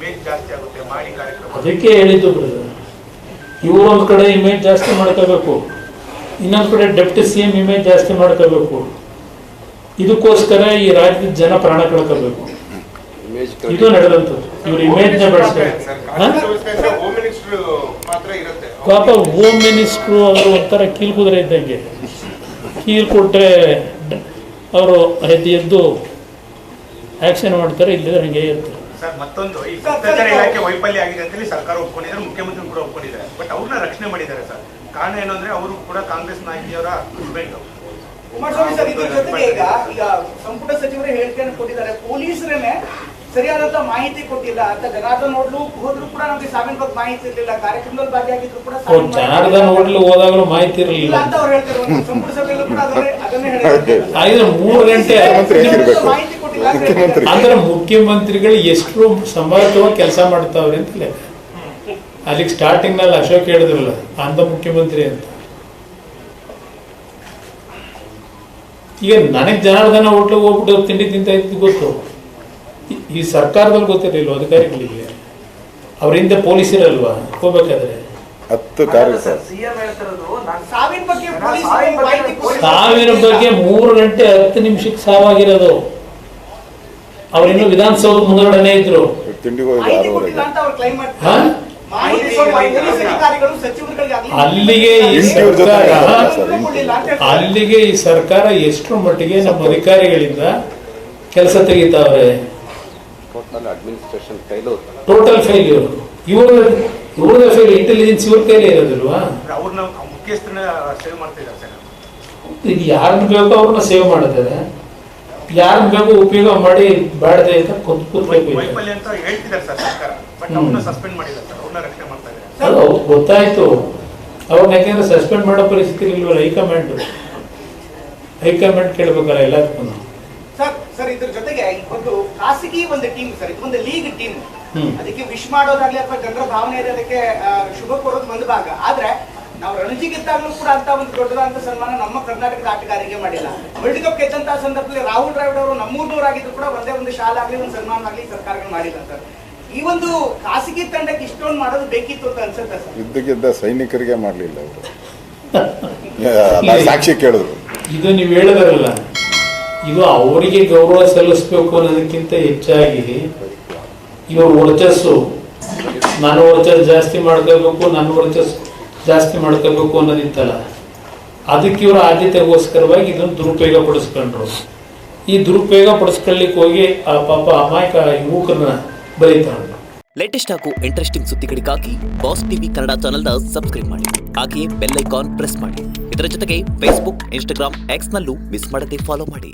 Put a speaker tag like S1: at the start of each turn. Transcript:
S1: Image ಜಾಸ್ತಿ ಆಗುತ್ತೆ ಮಾಡಿ ಕಾರ್ಯಕ್ರಮ.
S2: ಅದಕ್ಕೆ ಹೇಳಿದ್ದು ಬ್ರದರ್, ಇವರು ಒಂದು ಕಡೆ ಇಮೇಜ್ ಜಾಸ್ತಿ ಮಾಡ್ಕೋಬೇಕು, ಇನ್ನೊಂದು ಕಡೆ ಡೆಪ್ಟಿ CM ಇಮೇಜ್ ಜಾಸ್ತಿ ಮಾಡ್ಕೋಬೇಕು. ಇದಕ್ಕೋಸ್ಕರ ಈ ರಾಜ್ಯದ ಜನ ಪ್ರಾಣ ಕಳ್ಕೋಬೇಕು. ಇದು ನಡೆದಂಥದ್ದು. ಇವ್ರ ಇಮೇಜ್ ನ ಬೆಳೆಸ್ತಾರೆ. ಪಾಪ ಹೋಮ್ ಮಿನಿಸ್ಟ್ರು ಅವರು ಒಂಥರ ಕೀಲ್ ಕುದುರೆ ಇದ್ದಂಗೆ, ಕೀಲ್ ಕೊಟ್ಟರೆ ಅವರು ಎದ್ದು ಆಕ್ಷನ್ ಮಾಡ್ತಾರೆ, ಇಲ್ಲಿದ್ರೆ ಹಂಗೆ ಇರ್ತಾರೆ.
S1: ಸರ್ ಮತ್ತೊಂದು ಈ ಗುಪ್ತಚರ ಇಲಾಖೆ ವೈಫಲ್ಯ ಆಗಿದೆ ಅಂತೇಳಿ ಸರ್ಕಾರ ಒಪ್ಕೊಂಡಿದ್ದಾರೆ, ಮುಖ್ಯಮಂತ್ರಿ ಕೂಡ ಒಪ್ಕೊಂಡಿದ್ದಾರೆ. ಬಟ್ ಅವ್ರನ್ನ ರಕ್ಷಣೆ ಮಾಡಿದ್ದಾರೆ ಸರ್. ಕಾರಣ ಏನು ಅಂದ್ರೆ ಅವರು ಕೂಡ ಕಾಂಗ್ರೆಸ್ ನಾಯಕಿಯವರ ಹಸ್ಬೆಂಡ್.
S3: ಕುಮಾರಸ್ವಾಮಿ ಸರ್, ಇದ್ರ ಜೊತೆಗೆ ಈಗ ಸಂಪುಟ ಸಚಿವರು ಹೇಳಿಕೆಯನ್ನು ಕೊಟ್ಟಿದ್ದಾರೆ, ಪೊಲೀಸರೇನೆ ಸರಿಯಾದಂತ ಮಾಹಿತಿ ಕೊಟ್ಟಿಲ್ಲ ಅಂತ. ಜನಾರ್ದನ್ ಹೋಟ್ಲು ಹೋದ್ರು ಕೂಡ ನಮಗೆ ಸಾವಿನ ಬಗ್ಗೆ ಮಾಹಿತಿ ಇರಲಿಲ್ಲ, ಕಾರ್ಯಕ್ರಮದಲ್ಲಿ ಭಾಗಿಯಾಗಿದ್ರು ಕೂಡ
S2: ಜನಾರ್ದನ್ ಹೋಟ್ಲು ಹೋದಾಗಲೂ ಮಾಹಿತಿ ಇರಲಿಲ್ಲ
S3: ಅಂತ ಅವ್ರು ಹೇಳ್ತಾರೆ. ಸಂಪುಟ ಸಭೆಯಲ್ಲೂ ಕೂಡ ಅದನ್ನೇ ಹೇಳಿದ್ದಾರೆ.
S2: 3 ಗಂಟೆ
S3: ಮಾಹಿತಿ ಕೊಟ್ಟಿಲ್ಲ
S2: ಅಂದ್ರೆ ಮುಖ್ಯಮಂತ್ರಿಗಳು ಎಷ್ಟು ಸಮರ್ಥವಾಗಿ ಕೆಲಸ ಮಾಡ್ತಾವ್ರೆ ಅಂತ ಲೆಕ್ಕ. ಅಲ್ಲಿಗೆ ಸ್ಟಾರ್ಟಿಂಗ್ ನಲ್ಲಿ ಅಶೋಕ್ ಹೇಳಿದ್ರಲ್ಲ ಅಂಧ ಮುಖ್ಯಮಂತ್ರಿ ಅಂತ. ಈಗ ನನಗೆ ಜನಾರ್ದನ ಹೋಟ್ಲು ಹೋಗ್ಬಿಟ್ಟು ತಿಂಡಿ ತಿಂತ ಇದ್ದು ಗೊತ್ತು, ಈ ಸರ್ಕಾರದಲ್ಲಿ ಗೊತ್ತಿರಲಿಲ್ಲ ಅಧಿಕಾರಿಗಳಿಗೆ. ಅವ್ರ ಹಿಂದೆ ಪೊಲೀಸರಲ್ವಾ ಹೋಗ್ಬೇಕಾದ್ರೆ. ಸಾವಿನ ಬಗ್ಗೆ 3 ಗಂಟೆ 10 ನಿಮಿಷಕ್ಕೆ ಸಾವಾಗಿರೋದು. ಅವ್ರಿನ್ನೂ ವಿಧಾನಸೌಧ ಮುಂದಗಡೆ ಇದ್ರು. ಅಲ್ಲಿಗೆ ಈ ಸರ್ಕಾರ ಎಷ್ಟು ಮಟ್ಟಿಗೆ ನಮ್ಮ ಅಧಿಕಾರಿಗಳಿಂದ ಕೆಲಸ ತೆಗಿತಾವ್ರೆ. Total failure. ಇವ್ರದ ಫೇಲ್ ಇಂಟೆಲಿಜೆನ್ಸ್ ಇವ್ರ ಕೈಲೇ ಇರೋದಿಲ್ವಾ? ಇದು ಯಾರನ್ನ ಬೇಕೋ ಅವ್ರನ್ನ ಸೇವ್ ಮಾಡ್ತಾರೆ, ಯಾರನ್ನ ಬೇಕೋ ಉಪಯೋಗ ಮಾಡಿ ಬೇಡದೆ ಅಂತ ಕೂತ್ಬೇಕು. ಗೊತ್ತಾಯ್ತು ಅವ್ರನ್ನ, ಯಾಕೆಂದ್ರೆ ಸಸ್ಪೆಂಡ್ ಮಾಡೋ ಪರಿಸ್ಥಿತಿ ಇಲ್ವಲ್ಲ. ಹೈಕಮಾಂಡ್ ಕೇಳ್ಬೇಕಲ್ಲ ಎಲ್ಲದಕ್ಕೂ.
S3: ಸರ್ ಇದ್ರ ಜೊತೆಗೆ ಒಂದು ಖಾಸಗಿ ಒಂದು ಟೀಮ್ ಸರ್, ಇದೊಂದು ಲೀಗ್ ಟೀಮ್, ಅದಕ್ಕೆ ವಿಶ್ ಮಾಡೋದಾಗ್ಲಿ ಅಥವಾ ಜನರ ಭಾವನೆ ಇದೆ, ಅದಕ್ಕೆ ಶುಭ ಕೋರೋದು ಒಂದು ಭಾಗ. ಆದ್ರೆ ನಾವು ರಣಜಿ ಗೆದ್ದಾಗಲೂ ಕೂಡ ಅಂತ ಒಂದು ದೊಡ್ಡದಾದಂತ ಸನ್ಮಾನ ನಮ್ಮ ಕರ್ನಾಟಕದ ಆಟಗಾರರಿಗೆ ಮಾಡಿಲ್ಲ. ವರ್ಲ್ಡ್ ಕಪ್ ಗೆದ್ದಂತಹ ಸಂದರ್ಭದಲ್ಲಿ ರಾಹುಲ್ ದ್ರಾವಿಡ್ ಅವರು ನಮ್ಮೂರ್ನವರಾಗಿದ್ರು ಕೂಡ ಒಂದೇ ಒಂದು ಶಾಲೆ ಆಗ್ಲಿ ಒಂದು ಸನ್ಮಾನ ಆಗ್ಲಿ ಸರ್ಕಾರಗಳು ಮಾಡಿಲ್ಲ ಸರ್. ಈ ಒಂದು ಖಾಸಗಿ ತಂಡಕ್ಕೆ ಇಷ್ಟೊಂದು ಮಾಡೋದು ಬೇಕಿತ್ತು ಅಂತ ಅನ್ಸುತ್ತೆ ಸರ್.
S4: ಯುದ್ಧಗೆದ್ದ ಸೈನಿಕರಿಗೆ ಮಾಡಲಿಲ್ಲ ಅವರು. ಸಾಕ್ಷಿ ಕೇಳಿದ್ರು.
S2: ಇದು ನೀವು ಹೇಳಿದ್ರಲ್ಲ, ಇದು ಅವರಿಗೆ ಗೌರವ ಸಲ್ಲಿಸಬೇಕು ಅನ್ನೋದಕ್ಕಿಂತ ಹೆಚ್ಚಾಗಿ ಇವರು ವರ್ಚಸ್ಸು, ನನ್ನ ವರ್ಚಸ್ ಜಾಸ್ತಿ ಮಾಡ್ಕೋಬೇಕು, ನನ್ನ ವರ್ಚಸ್ ಜಾಸ್ತಿ ಮಾಡ್ಕೋಬೇಕು ಅನ್ನೋದಿತ್ತಲ್ಲ, ಅದಕ್ಕೆ ಇವರು ಆದ್ಯತೆಗೋಸ್ಕರವಾಗಿ ಇದನ್ನು ದುರುಪಯೋಗ ಪಡಿಸ್ಕೊಂಡ್ರು. ಈ ದುರುಪಯೋಗ ಪಡಿಸ್ಕೊಳ್ಳಿಕ್ಕೆ ಹೋಗಿ ಆ ಪಾಪ ಅಮಾಯಕ ಯುವಕರನ್ನ ಬರೀತಾರೆ.
S5: ಲೇಟೆಸ್ಟ್ ಹಾಗೂ ಇಂಟ್ರೆಸ್ಟಿಂಗ್ ಸುದ್ದಿಗಳಿಗಾಗಿ ಬಾಸ್ ಟಿವಿ ಕನ್ನಡ ಚಾನೆಲ್ನ ಸಬ್ಸ್ಕ್ರೈಬ್ ಮಾಡಿ, ಹಾಗೆಯೇ ಬೆಲ್ ಐಕಾನ್ ಪ್ರೆಸ್ ಮಾಡಿ. ಇದರ ಜೊತೆಗೆ ಫೇಸ್ಬುಕ್, ಇನ್ಸ್ಟಾಗ್ರಾಮ್, ಎಕ್ಸ್ ನಲ್ಲೂ ಮಿಸ್ ಮಾಡದೆ ಫಾಲೋ ಮಾಡಿ.